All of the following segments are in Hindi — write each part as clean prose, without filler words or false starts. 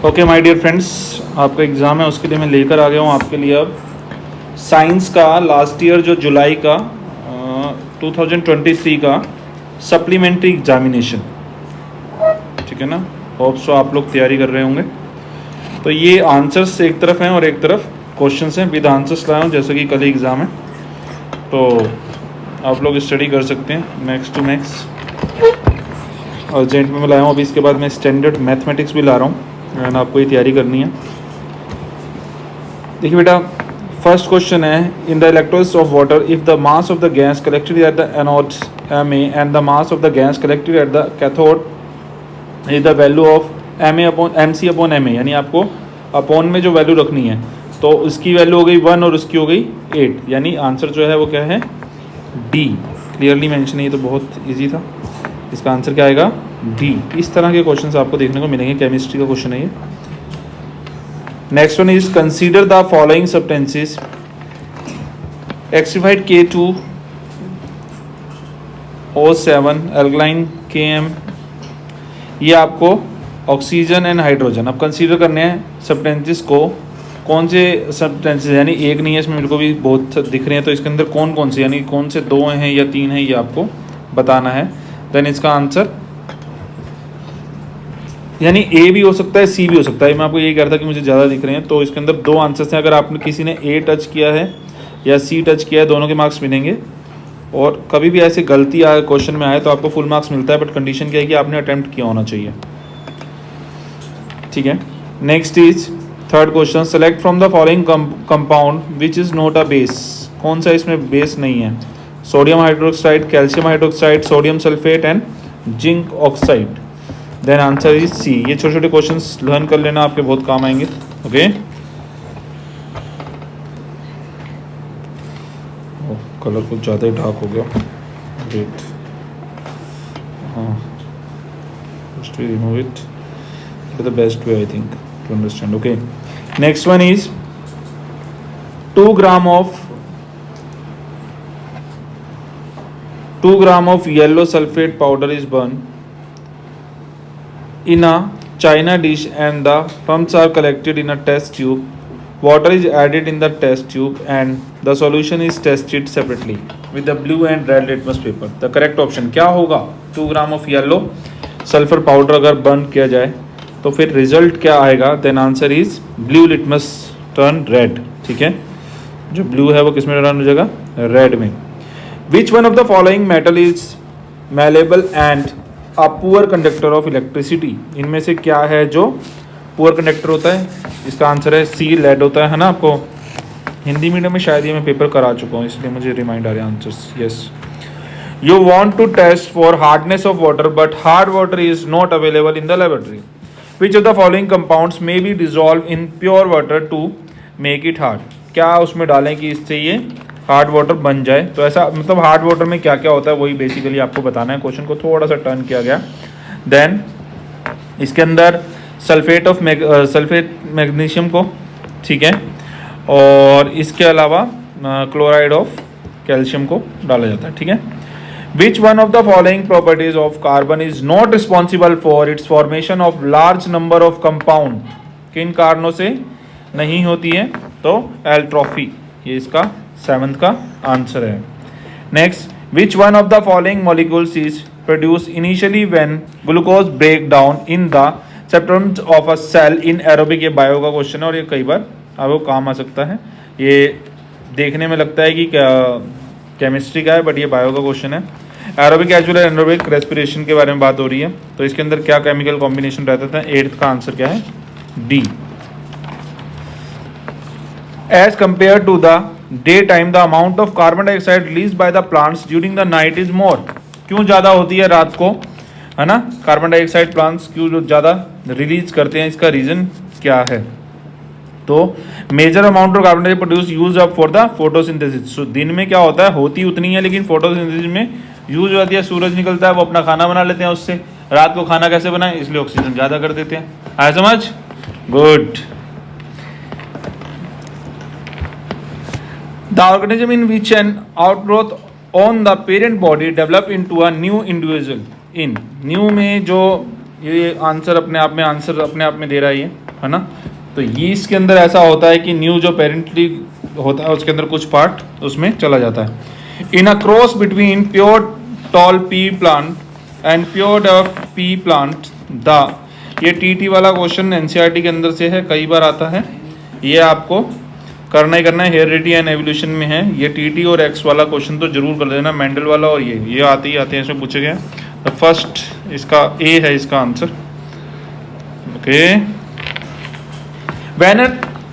ओके माय डियर फ्रेंड्स, आपका एग्ज़ाम है, उसके लिए मैं लेकर आ गया हूँ आपके लिए अब साइंस का लास्ट ईयर जो जुलाई का 2023 का सप्लीमेंट्री एग्जामिनेशन। ठीक है ना। होप सो आप लोग तैयारी कर रहे होंगे। तो ये आंसर्स एक तरफ हैं और एक तरफ क्वेश्चंस हैं, विद आंसर्स लाया हूँ, जैसे कि कल ही एग्ज़ाम है तो आप लोग स्टडी कर सकते हैं मैक्स टू मैक्स। अर्जेंट में मैं लाया हूँ। अभी इसके बाद मैं स्टैंडर्ड मैथमेटिक्स भी ला रहा हूँ एंड आपको ये तैयारी करनी है। देखिए बेटा, फर्स्ट क्वेश्चन है, in the electrodes of water if the mass of the gas collected at the anode Ma and the mass of the gas collected at the cathode is the value of Ma upon MC upon Ma, यानी आपको अपॉन में जो वैल्यू रखनी है तो उसकी वैल्यू हो गई 1 और उसकी हो गई 8, यानी आंसर जो है वो क्या है D। क्लियरली मेंशन है, ये तो बहुत ईजी था। इसका आंसर क्या आएगा D। इस तरह के क्वेश्चंस आपको देखने को मिलेंगे, केमिस्ट्री का क्वेश्चन है ये। Next one is consider the following substances acidified K2O7 alkaline KM। ये आपको ऑक्सीजन एंड हाइड्रोजन अब कंसीडर करने हैं सब्सटेंसेस को। कौन से सब्सटेंसेस, यानी एक नहीं है इसमें, मेरे को भी बहुत दिख रहे हैं, तो इसके अंदर कौन कौन से, यानी कौन से 2 हैं या 3 हैं, ये आपको बताना है। देन इसका आंसर यानी A भी हो सकता है, C भी हो सकता है। मैं आपको यही कह रहा था कि मुझे ज़्यादा दिख रहे हैं, तो इसके अंदर 2 आंसर्स हैं। अगर आपने किसी ने A टच किया है या C टच किया है, दोनों के मार्क्स मिलेंगे। और कभी भी ऐसे गलती आए क्वेश्चन में आए तो आपको फुल मार्क्स मिलता है, बट कंडीशन क्या है कि आपने अटेम्प्ट किया होना चाहिए। ठीक है। Next is third question, select from the following compound which is not a base. कौन सा इसमें बेस नहीं है? Sodium hydroxide, calcium hydroxide, sodium sulphate and zinc oxide. Then answer is C। ये छोटे छोटे क्वेश्चंस लर्न कर लेना, आपके बहुत काम आएंगे। ओके। कलर कुछ ज़्यादा ही डार्क हो गया। ग्रेट। हाँ, just remove it, the best way I think to understand. Okay. Next one is 2 gram of yellow sulfate powder is burned in a china dish and the pumps are collected in a test tube. Water is added in the test tube and the solution is tested separately with the blue and red litmus paper. The correct option क्या होगा? 2 gram of yellow sulphur powder अगर बर्न किया जाए तो फिर रिजल्ट क्या आएगा? Then answer is blue litmus turn red. ठीक है, जो ब्लू है वो किस में टर्न हो जाएगा? रेड में। विच one of the following metal is malleable and a poor conductor of electricity. इनमें से क्या है जो पुअर कंडक्टर होता है? इसका आंसर है C, लेड होता है ना। आपको हिंदी मीडियम में शायद ये मैं पेपर करा चुका हूँ, इसलिए मुझे रिमाइंड आ रहे हैं answers. Yes, you want to test for hardness of water but hard water is not available in the laboratory. Which of the following compounds may be dissolve in pure water to make it hard. क्या उसमें डालें कि इससे ये हार्ड वाटर बन जाए? तो ऐसा मतलब हार्ड वाटर में क्या क्या होता है वही बेसिकली आपको बताना है। क्वेश्चन को थोड़ा सा टर्न किया गया। देन इसके अंदर सल्फेट मैग्नीशियम को, ठीक है, और इसके अलावा क्लोराइड ऑफ कैल्शियम को डाला जाता है। ठीक है। विच one of the following properties of carbon is not responsible for its formation of large number of compound. किन कारणों से नहीं होती है? तो एल्ट्रॉफी, ये इसका 7th का आंसर है। Next, which one of the following molecules is produce initially when glucose break down in the septums of a cell in aerobic. ये बायो का क्वेश्चन है और ये कई बार आपको काम आ सकता है। ये देखने में लगता है कि केमिस्ट्री का है, बट ये बायो का क्वेश्चन है। Aerobic as well as anaerobic respiration के बारे में बात हो रही है, तो इसके अंदर क्या केमिकल कॉम्बिनेशन रहता था? 8th का आंसर क्या है? D। As compare to the day time the amount of carbon dioxide release by the plants during the night is more. क्यों ज़्यादा होती है रात को, है ना? कार्बन डाइऑक्साइड प्लांट्स क्यों जो ज़्यादा रिलीज करते हैं, इसका रीज़न क्या है? तो major amount of carbon dioxide produce use up for the photosynthesis. दिन में क्या होता है, होती उतनी है, लेकिन फोटोसिंथेसिस में यूज हो जाती है। सूरज निकलता है, वो अपना खाना बना लेते हैं उससे। रात को खाना कैसे बनाएं? इसलिए ऑक्सीजन ज़्यादा कर देते हैं। आया समझ? Good. The organism in which an outgrowth on the parent body develop into a new individual in। New में जो ये आंसर अपने आप में दे रहा है, ये है ना। तो यीस्ट के अंदर ऐसा होता है कि न्यू जो पेरेंटली होता है उसके अंदर कुछ पार्ट उसमें चला जाता है। In a cross between pure tall pea plant and pure dwarf pea plant the, ये टीटी वाला क्वेश्चन एनसीईआरटी के अंदर से है, कई बार आता है, ये आपको करना ही करना है, हेरिडिटी एंड एवोल्यूशन में है। ये टीटी और एक्स वाला क्वेश्चन तो जरूर कर देना, मेंडल वाला और ये आते ही आते हैं, इसमें पूछे गए। तो फर्स्ट इसका ए है इसका answer. Okay, when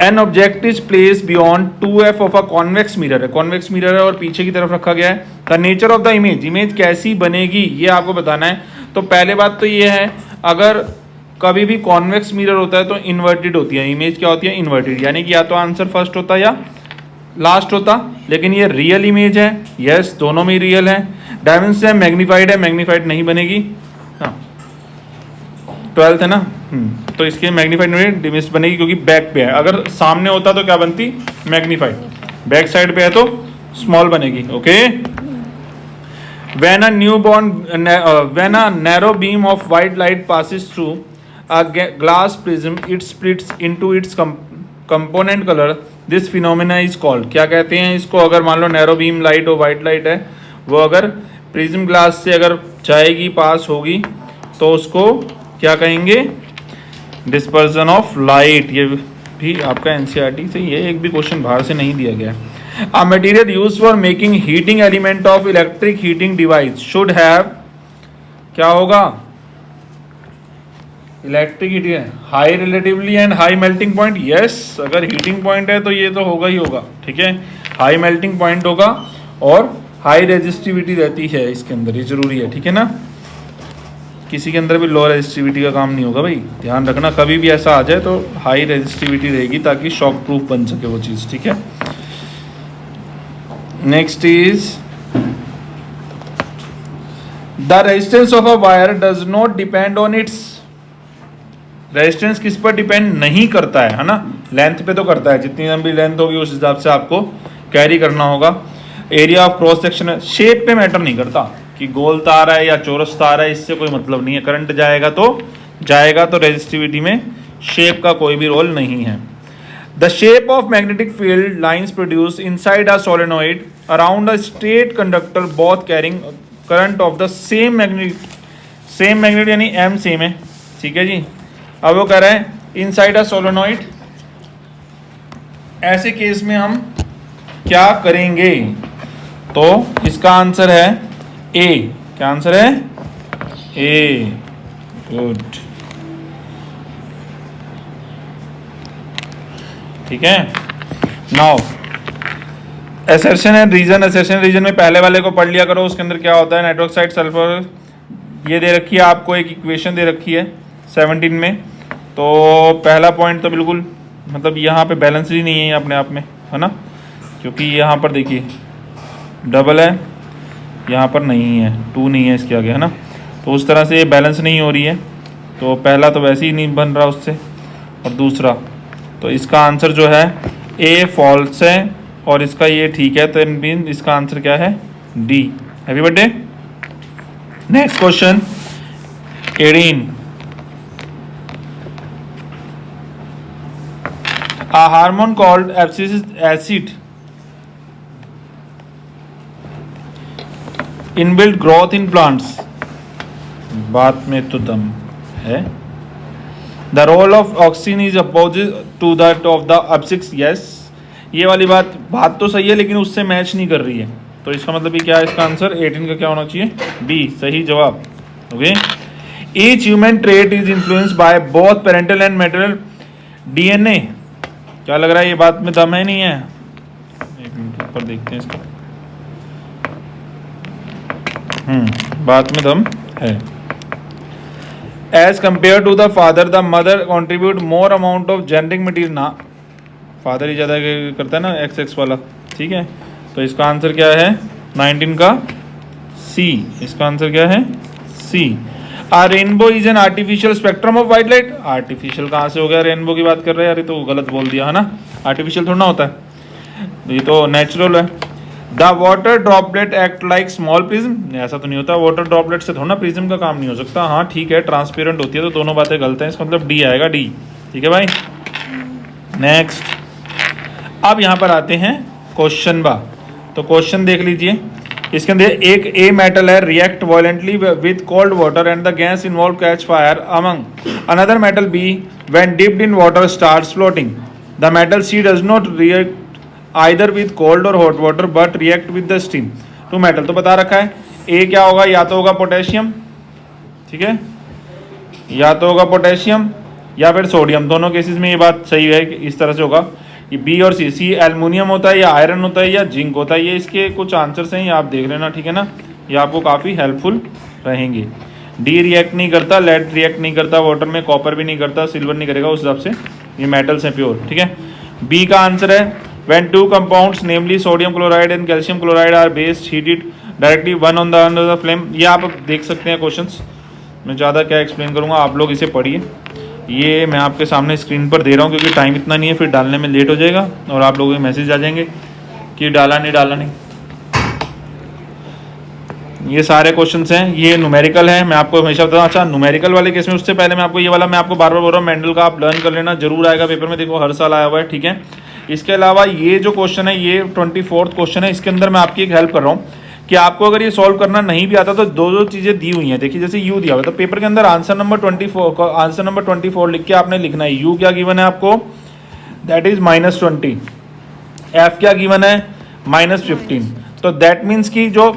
an object is place beyond 2f of a convex mirror है, कॉन्वेक्स मिरर है और पीछे की तरफ रखा गया है। The nature of the image, image कैसी बनेगी ये आपको बताना है। तो पहले बात तो ये है, अगर कभी भी कॉन्वेक्स मिरर होता है तो इन्वर्टेड होती है इमेज, क्या होती है इन्वर्टेड, यानी कि या तो आंसर फर्स्ट होता या लास्ट होता। लेकिन ये रियल इमेज है, यस दोनों में रियल है। डायमेंशन मैग्नीफाइड है, मैग्नीफाइड नहीं बनेगी, हाँ 12th है ना, तो इसके मैग्नीफाइड नहीं डिमिस्ड बनेगी क्योंकि बैक पे है। अगर सामने होता तो क्या बनती मैग्नीफाइड, बैक साइड पे है तो स्मॉल बनेगी। Okay, when a narrow beam of white light passes through a glass prism, it splits into its component color. This phenomena is called, क्या कहते हैं इसको, अगर मान लो नैरो बीम लाइट और वाइट लाइट है, वो अगर प्रिज्म ग्लास से अगर जाएगी पास होगी तो उसको क्या कहेंगे, डिस्पर्जन ऑफ लाइट। ये भी आपका एनसीईआरटी से, ये एक भी क्वेश्चन बाहर से नहीं दिया गया है। A material used for making heating element of electric heating device should have, क्या होगा, electric heating, high relatively and high melting point. Yes, अगर हीटिंग पॉइंट है तो ये तो होगा ही होगा, ठीक है, हाई मेल्टिंग पॉइंट होगा और हाई रेजिस्टिविटी रहती है इसके अंदर, ये जरूरी है, ठीक है ना। किसी के अंदर भी लो रेजिस्टिविटी का काम नहीं होगा भाई, ध्यान रखना, कभी भी ऐसा आ जाए तो हाई रेजिस्टिविटी रहेगी ताकि शॉक प्रूफ बन सके वो चीज़, ठीक है। Next is the resistance of a wire does not depend on it's, resistance किस पर डिपेंड नहीं करता है ना, लेंथ पे तो करता है, जितनी लंबी लेंथ होगी उस हिसाब से आपको कैरी करना होगा। Area of cross section, shape पे मैटर नहीं करता कि गोल तार है या चौरस तार है, इससे कोई मतलब नहीं है, करंट जाएगा तो रेजिस्टिविटी में शेप का कोई भी रोल नहीं है। The shape of magnetic field lines produced inside a solenoid around a straight conductor both carrying current of the same magnet यानी M सेम है, ठीक है जी। अब वो कह रहा है inside a solenoid, ऐसे केस में हम क्या करेंगे, तो इसका आंसर है A। क्या आंसर है A, गुड, ठीक है। Now assertion and reason, assertion reason में पहले वाले को पढ़ लिया करो, उसके अंदर क्या होता है, नेटवर्क साइड सल्फर, ये दे रखी है आपको, एक इक्वेशन दे रखी है 17 में। तो पहला पॉइंट तो बिल्कुल मतलब यहाँ पे बैलेंस ही नहीं है अपने आप में, है ना, क्योंकि यहाँ पर देखिए डबल है, यहाँ पर नहीं है, 2 नहीं है इसके आगे, है ना, तो उस तरह से ये बैलेंस नहीं हो रही है। तो पहला तो वैसे ही नहीं बन रहा उससे, और दूसरा तो इसका आंसर जो है ए फॉल्स है और इसका ये ठीक है, तो इन इसका आंसर क्या है D. Happy birthday. Next question 18, a hormone called abscisic acid inbuilt growth in plants, बात में तो दम है। The role of oxygen is opposite to that of the abscisic, yes, ये वाली बात तो सही है लेकिन उससे मैच नहीं कर रही है, तो इसका मतलब ये क्या है, इसका आंसर 18 का क्या होना चाहिए, बी, सही जवाब। Okay, each human trait is influenced by both parental and maternal DNA, क्या लग रहा है ये बात में दम है नहीं है, एक मिनट ऊपर देखते हैं इसको, बात में दम है। As compare to the father the mother contribute more amount of genetic material, ना फादर ही ज़्यादा करता है ना एक्स वाला, ठीक है, तो इसका आंसर क्या है 19 का सी, इसका आंसर क्या है C. A rainbow is an artificial spectrum of white light, artificial कहाँ से हो गया, रेनबो की बात कर रहे हैं यार, ये तो गलत बोल दिया है ना, आर्टिफिशियल थोड़ा ना होता है, ये तो नेचुरल है। The water droplet act like small prism, ऐसा तो नहीं होता, वाटर ड्रॉपलेट से थोड़ा ना प्रिज्म का काम नहीं हो सकता, हाँ ठीक है ट्रांसपेरेंट होती है, तो दोनों बातें गलत हैं, इसका मतलब डी आएगा, डी ठीक है भाई। नेक्स्ट, अब यहाँ पर आते हैं क्वेश्चन बा। तो क्वेश्चन देख लीजिए, इसके अंदर एक ए मेटल है react violently with cold water and the gas involve catch fire among another metal B when dipped in water starts floating. The metal C does not react either with cold और hot water but react with the steam. तो मेटल तो बता रखा है, ए क्या होगा, या तो होगा पोटेशियम, ठीक है, या तो होगा पोटेशियम या फिर सोडियम। दोनों केसेस में ये बात सही है कि इस तरह से होगा। ये बी और सी एल्युमिनियम होता है या आयरन होता है या जिंक होता है। ये इसके कुछ आंसर्स हैं, ये आप देख लेना, ठीक है ना, ये आपको काफ़ी हेल्पफुल रहेंगे। डी रिएक्ट नहीं करता, लेड रिएक्ट नहीं करता वाटर में, कॉपर भी नहीं करता, सिल्वर नहीं करेगा, उस हिसाब से ये मेटल्स हैं प्योर, ठीक है। बी का आंसर है when two compounds namely sodium chloride and calcium chloride are based heated directly one on the under the flame. ये आप देख सकते हैं क्वेश्चंस, मैं ज़्यादा क्या एक्सप्लेन करूँगा, आप लोग इसे पढ़िए। ये मैं आपके सामने स्क्रीन पर दे रहा हूँ क्योंकि टाइम इतना नहीं है, फिर डालने में लेट हो जाएगा और आप लोगों के मैसेज आ जाएंगे कि डाला नहीं। ये सारे क्वेश्चंस हैं, ये न्यूमेरिकल है, मैं आपको हमेशा बताऊँ। अच्छा, न्यूमेरिकल वाले केस में उससे पहले मैं आपको ये वाला मैं आपको बार बार बोल रहा हूँ, मेंडल का आप लर्न कर लेना, जरूर आएगा पेपर में, देखो हर साल आया हुआ है, ठीक है। इसके अलावा ये जो क्वेश्चन है ये 24th क्वेश्चन है, इसके अंदर मैं आपकी एक हेल्प कर रहा हूँ कि आपको अगर ये सॉल्व करना नहीं भी आता तो दो चीज़ें दी हुई हैं। देखिए जैसे यू दिया हुआ है तो पेपर के अंदर आंसर नंबर 24 लिख के आपने लिखना है। यू क्या गिवन है आपको, दैट इज -20। एफ क्या गिवन है, -15। तो दैट मीन्स कि जो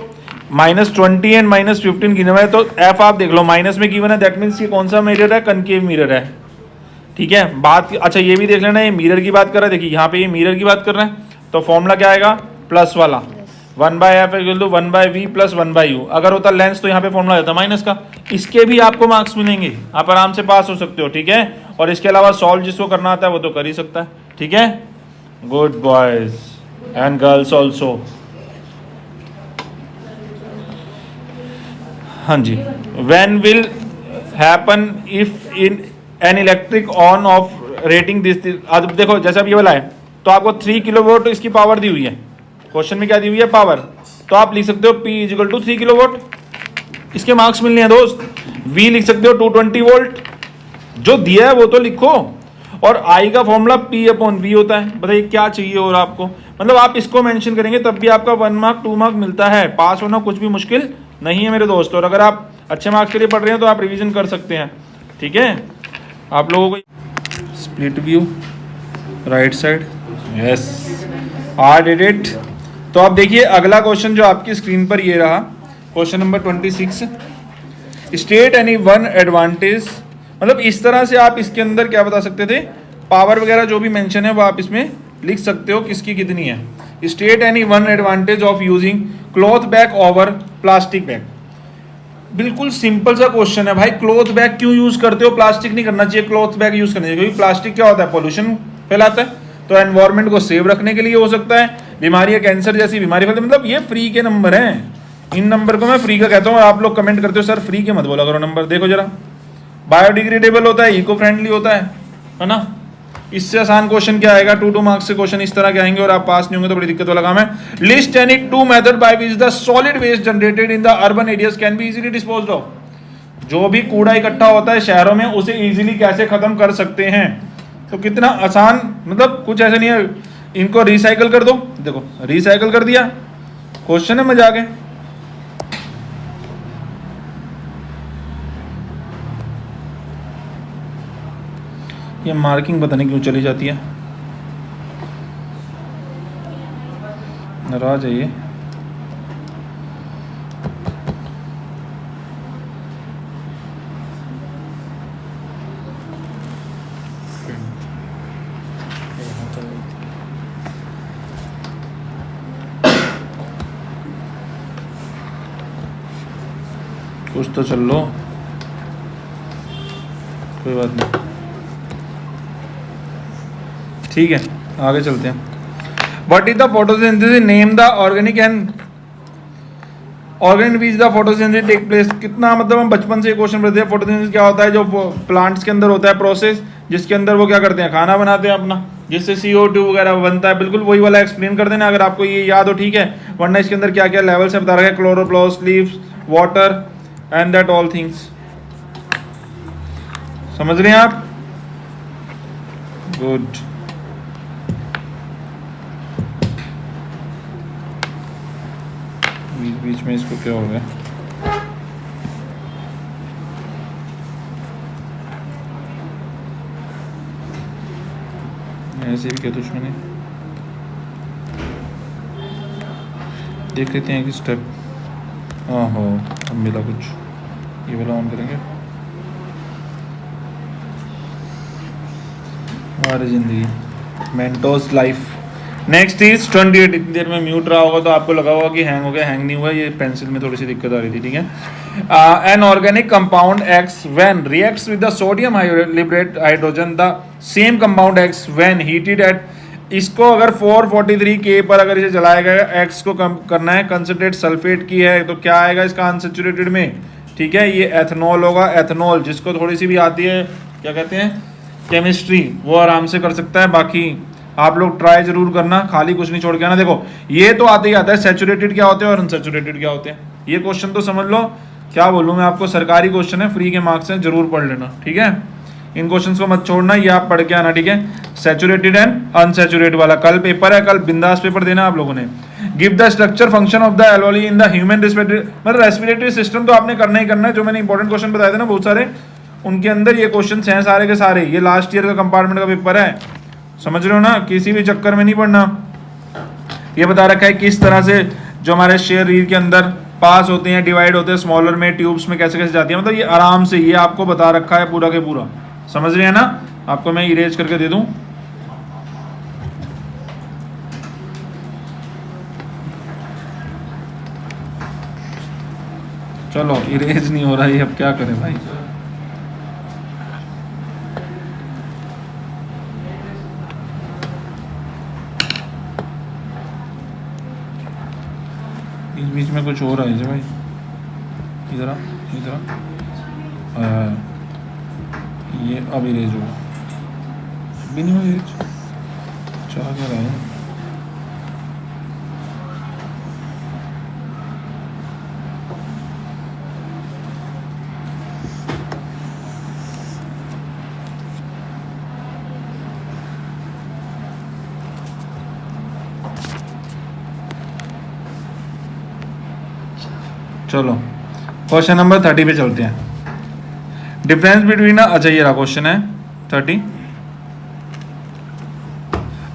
-20 एंड -15 गिवन है, तो एफ आप देख लो माइनस में गिवन है, दैट मीन्स कि कौन सा मिरर है, कनकेव मिरर है, ठीक है। बात अच्छा ये भी देख लेना, ये मिरर की बात कर रहा है, देखिए यहाँ पे ये मिरर की बात कर रहे हैं, तो फॉर्मूला क्या आएगा, प्लस वाला 1/f equal to 1/v plus 1/u। अगर होता लेंस तो यहाँ पे फॉर्मूला होता माइनस का। इसके भी आपको मार्क्स मिलेंगे, आप आराम से पास हो सकते हो, ठीक है। और इसके अलावा सॉल्व जिसको करना आता है वो तो कर ही सकता है, ठीक है। Good boys and girls also. हाँ जी, when will happen if in an electric on off rating this. अब देखो जैसे अब ये वाला है तो आपको 3 किलोवाट इसकी पावर दी हुई है, क्वेश्चन में क्या दी हुई है, पावर। तो आप लिख सकते हो P = 3 किलोवाट, इसके मार्क्स मिलने हैं दोस्त। V लिख सकते हो 220 वोल्ट, जो दिया है वो तो लिखो। और I का फॉर्मूला P/V होता है। बताइए क्या चाहिए और आपको, मतलब आप इसको मेंशन करेंगे तब भी आपका 1 मार्क 2 मार्क मिलता है। पास होना कुछ भी मुश्किल नहीं है मेरे दोस्त। और अगर आप अच्छे मार्क्स के लिए पढ़ रहे हैं तो आप रिविजन कर सकते हैं, ठीक है। आप लोगों को split view right side, yes I did it. तो आप देखिए अगला क्वेश्चन जो आपकी स्क्रीन पर ये रहा, question number 26। State any one advantage, मतलब इस तरह से आप इसके अंदर क्या बता सकते थे, पावर वगैरह जो भी मेंशन है वो आप इसमें लिख सकते हो किसकी कितनी है। State any one advantage of using cloth bag over plastic bag. बिल्कुल सिंपल सा क्वेश्चन है भाई, क्लॉथ बैग क्यों यूज करते हो, प्लास्टिक नहीं करना चाहिए, क्लॉथ बैग यूज करना चाहिए। क्योंकि प्लास्टिक क्या होता है, पोल्यूशन फैलाता है, तो एनवायरमेंट को सेव रखने के लिए हो सकता है, बीमारियां कैंसर जैसी बीमारी फैलती है। मतलब ये फ्री के नंबर हैं, इन नंबर को मैं फ्री का कहता हूँ। आप लोग कमेंट करते हो सर फ्री के मत बोला करो नंबर। देखो जरा, बायोडिग्रेडेबल होता है, इको फ्रेंडली होता है ना। इससे आसान क्वेश्चन क्या आएगा, 2 मार्क्स से क्वेश्चन इस तरह के आएंगे और आप पास नहीं होंगे तो बड़ी दिक्कत वाला काम है। List any 2 method by which the solid waste generated in the urban areas can be easily disposed of. जो भी कूड़ा इकट्ठा होता है शहरों में उसे इजीली कैसे खत्म कर सकते हैं। तो कितना आसान, मतलब कुछ ऐसा नहीं है, इनको रिसाइकल कर दो। देखो रिसाइकल कर दिया, क्वेश्चन है, मजाक है। ये मार्किंग पता नहीं क्यों चली जाती है, नाराज है ये। कुछ तो चल लो, कोई बात नहीं, ठीक है आगे चलते हैं। What is the photosynthesis, name the organic and organic which the photosynthesis take place. कितना मतलब हम बचपन से क्वेश्चन पढ़ते हैं, फोटोसिंथेसिस क्या होता है, जो प्लांट्स के अंदर होता है प्रोसेस, जिसके अंदर वो क्या करते हैं, खाना बनाते हैं अपना, जिससे CO2 वगैरह बनता है। बिल्कुल वही वाला एक्सप्लेन कर देना अगर आपको ये याद हो, ठीक है। वरना इसके अंदर क्या क्या लेवल से बता रखा है, chloroplast, leaves, water and that all things. समझ रहे हैं आप। गुड। बीच बीच में इसको क्या हो गया? ऐसे भी क्या दुश्मनी, देख लेते हैं कि स्टेप। ओहो, अब मिला कुछ, ये वाला ऑन करेंगे। हमारी ज़िंदगी मेंटोस लाइफ। Next is 28। इतनी देर में म्यूट रहा होगा तो आपको लगा होगा कि हैंग हो गया, हैंग नहीं हुआ, ये पेंसिल में थोड़ी सी दिक्कत आ रही थी, ठीक है। An organic compound X when reacts with the sodium liberate hydrogen the same compound X when heated at, इसको अगर 443 के पर अगर इसे जलाया गया, एक्स को कम करना है, कंसनट्रेट सल्फेट की है, तो क्या आएगा इसका अनसेचुरेटेड में, ठीक है, ये एथनॉल होगा। एथनॉल जिसको थोड़ी सी भी आती है, क्या कहते हैं, केमिस्ट्री, वो आराम से कर सकता है। बाकी आप लोग ट्राई जरूर करना, खाली कुछ नहीं छोड़ के आना। देखो ये तो आते ही आता है सैचुरेटेड क्या होते हैं और अनसैचुरेटेड क्या होते हैं, ये क्वेश्चन तो समझ लो। क्या बोलूँ मैं आपको, सरकारी क्वेश्चन है, फ्री के मार्क्स हैं, जरूर पढ़ लेना, ठीक है। इन क्वेश्चंस को मत छोड़ना, ये आप पढ़ के आना, ठीक है। सैचुरेटेड एंड अनसैचुरेटेड वाला कल पेपर है, कल बिंदास पेपर देना आप लोगों ने। Give the structure function of the alveoli in the human respiratory, मतलब रेस्पिरेटरी सिस्टम तो आपने करना ही करना है। जो मैंने इंपॉर्टेंट क्वेश्चन बताए थे ना बहुत सारे, उनके अंदर ये क्वेश्चन हैं सारे के सारे। ये लास्ट ईयर का कंपार्टमेंट का पेपर है, समझ रहे हो ना, किसी भी चक्कर में नहीं पढ़ना। ये बता रखा है किस तरह से जो हमारे शरीर के अंदर पास होते हैं, डिवाइड होते हैं, स्मॉलर में, ट्यूब्स में कैसे कैसे जाती है, मतलब ये आराम से ये आपको बता रखा है पूरा के पूरा, समझ रहे हैं ना। आपको मैं इरेज करके दे दूं, चलो इरेज नहीं हो रहा है, अब क्या करें भाई। इस बीच में कुछ हो रहा है भाई, इधर इधर ये अब इरेज होगा, भी नहीं हुआ इरेज, चाह क्या रहा है। चलो क्वेश्चन नंबर 30 पे चलते हैं। डिफरेंस बिटवीन, अच्छा ये रहा क्वेश्चन है 30।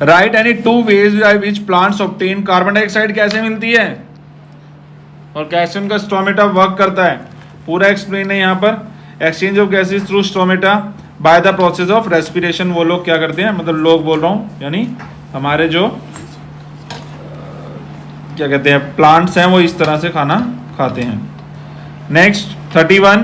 Right any two ways by which plants obtain carbon dioxide कैसे मिलती है और कैसे उनका स्टोमेटा वर्क करता है, पूरा एक्सप्लेन है यहाँ पर। Exchange of gases through stomata by the process of respiration, वो लोग क्या करते हैं, मतलब लोग बोल रहा हूँ, यानी हमारे जो क्या कहते हैं प्लांट्स हैं, वो इस तरह से खाना खाते हैं। Next 31,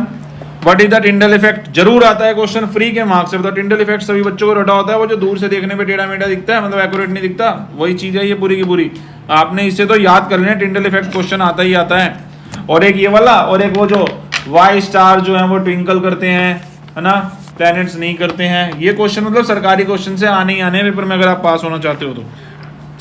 what is the Tyndall effect, जरूर आता है क्वेश्चन, फ्री के मार्क्स से। टिंडल इफेक्ट सभी बच्चों को रटा होता है, वो जो दूर से देखने पे टेढ़ा मेढ़ा दिखता है, मतलब एक्यूरेट नहीं दिखता, वही चीज है ये पूरी की पूरी। आपने इसे तो याद कर लेना, टिंडल इफेक्ट क्वेश्चन आता ही आता है। और एक ये वाला, और एक वो जो वाई स्टार जो है वो ट्विंकल करते हैं, है ना, प्लैनेट्स नहीं करते हैं। ये क्वेश्चन मतलब सरकारी क्वेश्चन से आने ही आने पेपर में, अगर आप पास होना चाहते हो तो,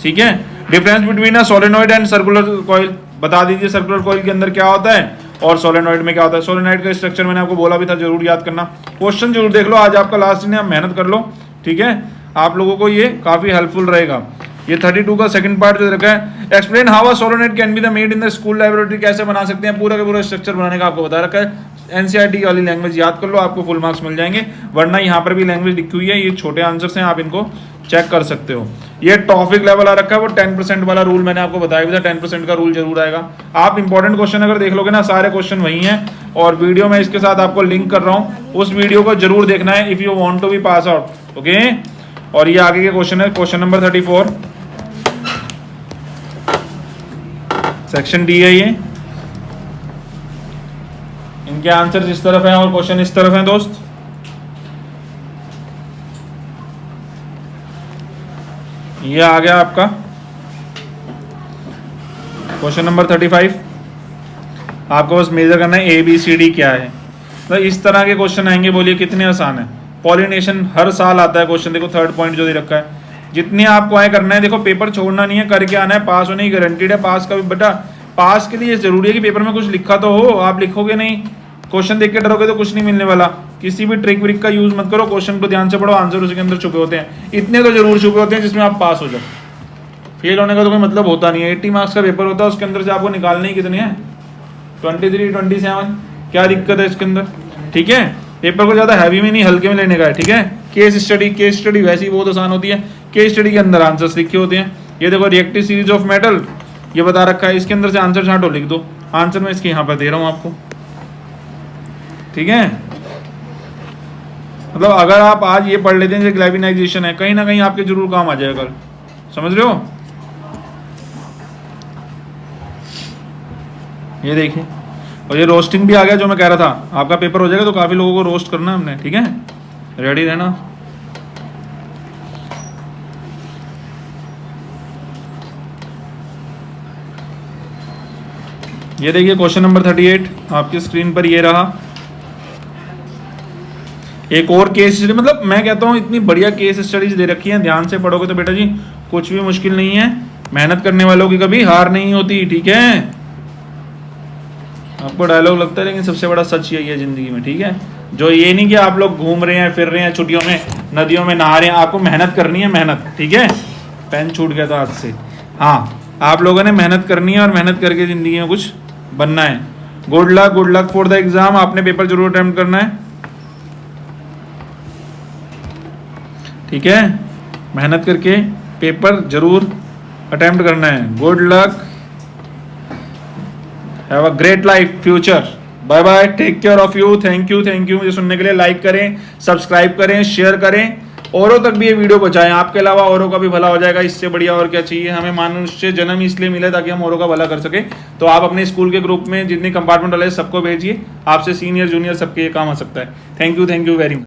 ठीक है। Difference between a solenoid and circular coil, बता दीजिए सर्कुलर कॉइल के अंदर क्या होता है और सोलेनॉइड में क्या होता है। सोलेनॉइड का स्ट्रक्चर मैंने आपको बोला भी था, जरूर याद करना। क्वेश्चन जरूर देख लो, आज आपका लास्ट दिन है, आप मेहनत कर लो, ठीक है। आप लोगों को ये काफी हेल्पफुल रहेगा। ये 32 का सेकंड पार्ट जो रखा है, explain how a solenoid can be the made in the school laboratory, कैसे बना सकते हैं, पूरा का पूरा स्ट्रक्चर बनाने का आपको बता रखा है। एनसीईआरटी वाली लैंग्वेज याद कर लो, आपको फुल मार्क्स मिल जाएंगे। वरना यहाँ पर भी लैंग्वेज लिखी हुई है, ये छोटे आंसर्स हैं, आप इनको चेक कर सकते हो। ये टॉपिक लेवल आ रखा है, वो 10% वाला रूल मैंने आपको बताया भी था, 10% का रूल जरूर आएगा। आप इंपॉर्टेंट क्वेश्चन अगर देख लोगे ना, सारे क्वेश्चन वही हैं, और वीडियो में इसके साथ आपको लिंक कर रहा हूँ, उस वीडियो को जरूर देखना है if you want to be pass out, okay. और ये आगे के क्वेश्चन है, क्वेश्चन नंबर 34, सेक्शन डी है ये। इनके आंसर इस तरफ है और क्वेश्चन इस तरफ है दोस्त। ये आ गया आपका क्वेश्चन नंबर 35। आपको बस मेजर करना है ABCD क्या है। तो इस तरह के क्वेश्चन आएंगे, बोलिए कितने आसान है। पॉलिनेशन हर साल आता है क्वेश्चन, देखो थर्ड पॉइंट जो दे रखा है, जितने आपको आए करना है। देखो पेपर छोड़ना नहीं है, करके आना है, पास होने की गारंटीड है। पास का भी बेटा, पास के लिए जरूरी है कि पेपर में कुछ लिखा तो हो, आप लिखोगे नहीं, क्वेश्चन देख के डरोगे तो कुछ नहीं मिलने वाला। किसी भी ट्रिक व्रिक का यूज मत करो, क्वेश्चन को ध्यान से पढ़ो, आंसर उसी के अंदर छुपे होते हैं, इतने तो जरूर छुपे होते हैं जिसमें आप पास हो जाओ। फेल होने का तो कोई मतलब होता नहीं है। 80 मार्क्स का पेपर होता है, उसके अंदर से आपको निकालने ही कितने हैं, 23, 27, क्या दिक्कत है इसके अंदर, ठीक है। पेपर को ज़्यादा हैवी में नहीं, हल्के में लेने का है, ठीक है। केस स्टडी वैसे ही बहुत आसान होती है, केस स्टडी के अंदर आंसर्स लिखे होते हैं। ये देखो रिएक्टिव सीरीज ऑफ मेटल, ये बता रखा है, इसके अंदर से आंसर छांटो, लिख दो आंसर, मैं इसके यहाँ पर दे रहा हूँ आपको, ठीक है। मतलब अगर आप आज ये पढ़ लेते हैं, जैसे ग्लैविनाइजेशन है, कहीं ना कहीं आपके जरूर काम आ जाएगा कल, समझ रहे हो। ये देखिए, और ये रोस्टिंग भी आ गया, जो मैं कह रहा था, आपका पेपर हो जाएगा तो काफी लोगों को रोस्ट करना है हमने, ठीक है, रेडी रहना। ये देखिए क्वेश्चन नंबर 38 आपकी स्क्रीन पर ये रहा। एक और केस स्टडी, मतलब मैं कहता हूँ इतनी बढ़िया केस स्टडीज दे रखी है, ध्यान से पढ़ोगे तो बेटा जी कुछ भी मुश्किल नहीं है, मेहनत करने वालों की कभी हार नहीं होती, ठीक है। आपको डायलॉग लगता है लेकिन सबसे बड़ा सच यही है जिंदगी में, ठीक है। जो ये नहीं कि आप लोग घूम रहे हैं, फिर रहे हैं, छुट्टियों में नदियों में नहा रहे हैं, आपको मेहनत करनी है, मेहनत, ठीक है। पेन छूट गया था हाथ से, हाँ, आप लोगों ने मेहनत करनी है और मेहनत करके जिंदगी में कुछ बनना है। Good luck for the exam, आपने पेपर जरूर अटेम्प्ट करना है, ठीक है, मेहनत करके पेपर जरूर अटेम्प्ट करना है। Good luck, have a great life future, bye bye, take care of you, thank you मुझे सुनने के लिए। लाइक करें, सब्सक्राइब करें, शेयर करें, औरों तक भी ये वीडियो पहुंचाएं, आपके अलावा औरों का भी भला हो जाएगा, इससे बढ़िया और क्या चाहिए हमें। मनुष्य जन्म इसलिए मिला ताकि हम औरों का भला कर सके। तो आप अपने स्कूल के ग्रुप में जितने कंपार्टमेंट वाले सबको भेजिए, आपसे सीनियर जूनियर सबके ये काम आ सकता है। Thank you very much.